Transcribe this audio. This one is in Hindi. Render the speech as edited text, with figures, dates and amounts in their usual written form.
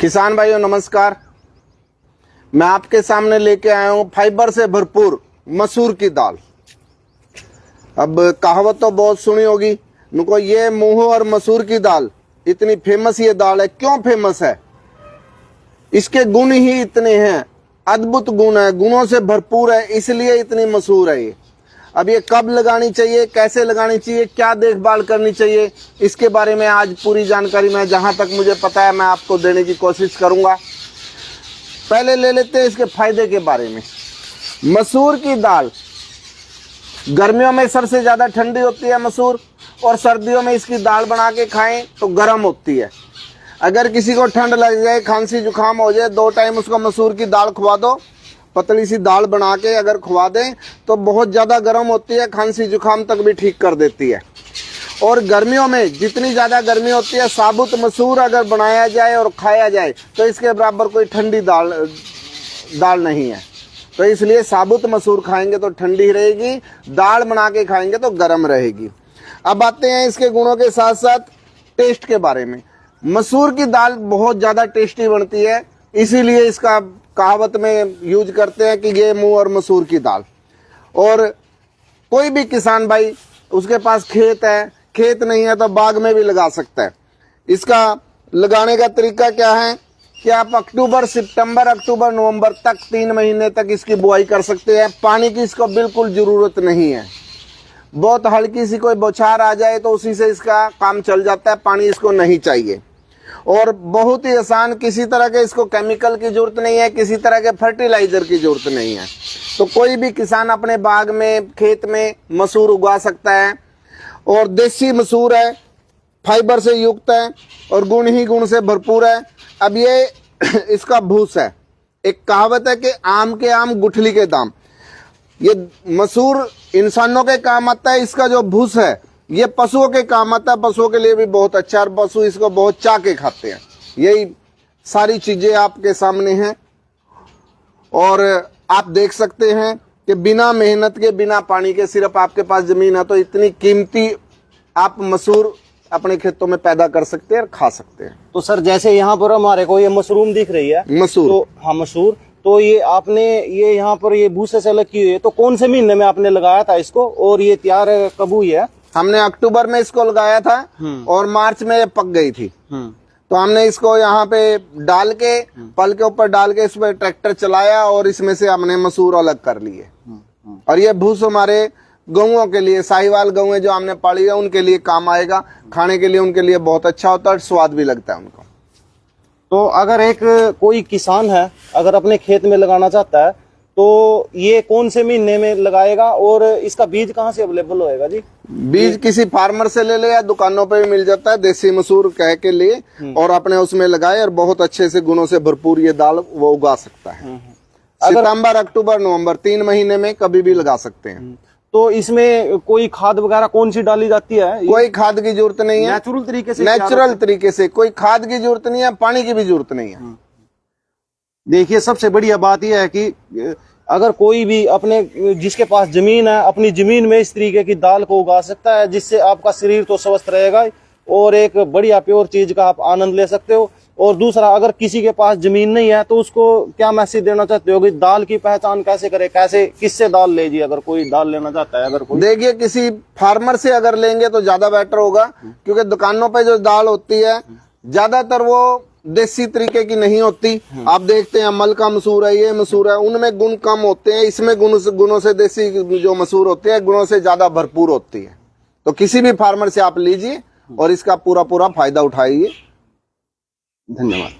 किसान भाइयों नमस्कार। मैं आपके सामने लेके आया हूं फाइबर से भरपूर मसूर की दाल। अब कहावत तो बहुत सुनी होगी, उनको ये मूंग और मसूर की दाल इतनी फेमस ये दाल है। क्यों फेमस है? इसके गुण ही इतने हैं, अद्भुत गुण है, गुणों से भरपूर है, इसलिए इतनी मशहूर है ये। अब ये कब लगानी चाहिए, कैसे लगानी चाहिए, क्या देखभाल करनी चाहिए, इसके बारे में आज पूरी जानकारी मैं जहां तक मुझे पता है मैं आपको देने की कोशिश करूंगा। पहले ले लेते हैं इसके फायदे के बारे में। मसूर की दाल गर्मियों में सबसे ज्यादा ठंडी होती है मसूर, और सर्दियों में इसकी दाल बना के खाएं तो गर्म होती है। अगर किसी को ठंड लग जाए, खांसी जुकाम हो जाए, 2 टाइम उसको मसूर की दाल खुआ दो, पतली सी दाल बना के अगर खुआ दें तो बहुत ज़्यादा गर्म होती है, खांसी जुकाम तक भी ठीक कर देती है। और गर्मियों में जितनी ज़्यादा गर्मी होती है, साबुत मसूर अगर बनाया जाए और खाया जाए तो इसके बराबर कोई ठंडी दाल नहीं है। तो इसलिए साबुत मसूर खाएंगे तो ठंडी रहेगी, दाल बना के खाएंगे तो गर्म रहेगी। अब आते हैं इसके गुणों के साथ साथ टेस्ट के बारे में। मसूर की दाल बहुत ज़्यादा टेस्टी बनती है, इसीलिए इसका कहावत में यूज करते हैं कि ये मूंग और मसूर की दाल। और कोई भी किसान भाई, उसके पास खेत है, खेत नहीं है तो बाग में भी लगा सकता है। इसका लगाने का तरीका क्या है कि आप सितंबर, अक्टूबर, नवंबर तक 3 महीने तक इसकी बुआई कर सकते हैं। पानी की इसको बिल्कुल ज़रूरत नहीं है। बहुत हल्की सी कोई बौछार आ जाए तो उसी से इसका काम चल जाता है, पानी इसको नहीं चाहिए। और बहुत ही आसान, किसी तरह के इसको केमिकल की जरूरत नहीं है, किसी तरह के फर्टिलाइजर की जरूरत नहीं है। तो कोई भी किसान अपने बाग में, खेत में मसूर उगा सकता है। और देसी मसूर है, फाइबर से युक्त है और गुण ही गुण से भरपूर है। अब ये इसका भूस है। एक कहावत है कि आम के आम गुठली के दाम। ये मसूर इंसानों के काम आता है, इसका जो भूस है ये पशुओं के काम आता है, पशुओं के लिए भी बहुत अच्छा है, पशु इसको बहुत चाह के खाते हैं। यही सारी चीजें आपके सामने हैं और आप देख सकते हैं कि बिना मेहनत के, बिना पानी के, सिर्फ आपके पास जमीन है तो इतनी कीमती आप मसूर अपने खेतों में पैदा कर सकते हैं और खा सकते हैं। तो सर, जैसे यहाँ पर हमारे को ये मशरूम दिख रही है, मसूर, तो हाँ मसूर, तो ये आपने ये यहाँ पर ये भूसे से अलग की हुई है, तो कौन से महीने में आपने लगाया था इसको और ये तैयार कब हुई है? हमने अक्टूबर में इसको लगाया था और मार्च में ये पक गई थी। तो हमने इसको यहाँ पे डाल के, पल के ऊपर डाल के, इस पर ट्रैक्टर चलाया और इसमें से हमने मसूर अलग कर लिए। और ये भूस हमारे गौओं के लिए, साहिवाल गौएं जो हमने पाली है उनके लिए काम आएगा, खाने के लिए उनके लिए बहुत अच्छा होता है, स्वाद भी लगता है उनको। तो अगर एक कोई किसान है, अगर अपने खेत में लगाना चाहता है तो ये कौन से महीने में लगाएगा और इसका बीज कहाँ से अवेलेबल होएगा जी? बीज किसी फार्मर से ले ले या दुकानों पे भी मिल जाता है, देसी मसूर कह के लिए, और अपने उसमें लगाए और बहुत अच्छे से गुणों से भरपूर ये दाल वो उगा सकता है। सितंबर, अक्टूबर, नवंबर 3 महीने में कभी भी लगा सकते हैं। तो इसमें कोई खाद वगैरह कौन सी डाली जाती है? कोई खाद की जरूरत नहीं है, नेचुरल तरीके से, नेचुरल तरीके से। कोई खाद की जरूरत नहीं है, पानी की भी जरूरत नहीं है। देखिए, सबसे बढ़िया बात यह है कि अगर कोई भी अपने, जिसके पास जमीन है, अपनी जमीन में इस तरीके की दाल को उगा सकता है, जिससे आपका शरीर तो स्वस्थ रहेगा और एक बढ़िया प्योर चीज का आप आनंद ले सकते हो। और दूसरा, अगर किसी के पास जमीन नहीं है तो उसको क्या मैसेज देना चाहते हो कि दाल की पहचान कैसे करे, कैसे, किससे दाल ले जी? अगर कोई दाल लेना चाहता है, अगर कोई, देखिए, किसी फार्मर से अगर लेंगे तो ज्यादा बेटर होगा, क्योंकि दुकानों पे जो दाल होती है ज्यादातर वो देसी तरीके की नहीं होती। आप देखते हैं अमल का मसूर है, ये मसूर है, उनमें गुण कम होते हैं, इसमें गुणों से देसी जो मसूर होती है गुणों से ज्यादा भरपूर होती है। तो किसी भी फार्मर से आप लीजिए और इसका पूरा फायदा उठाइए। धन्यवाद।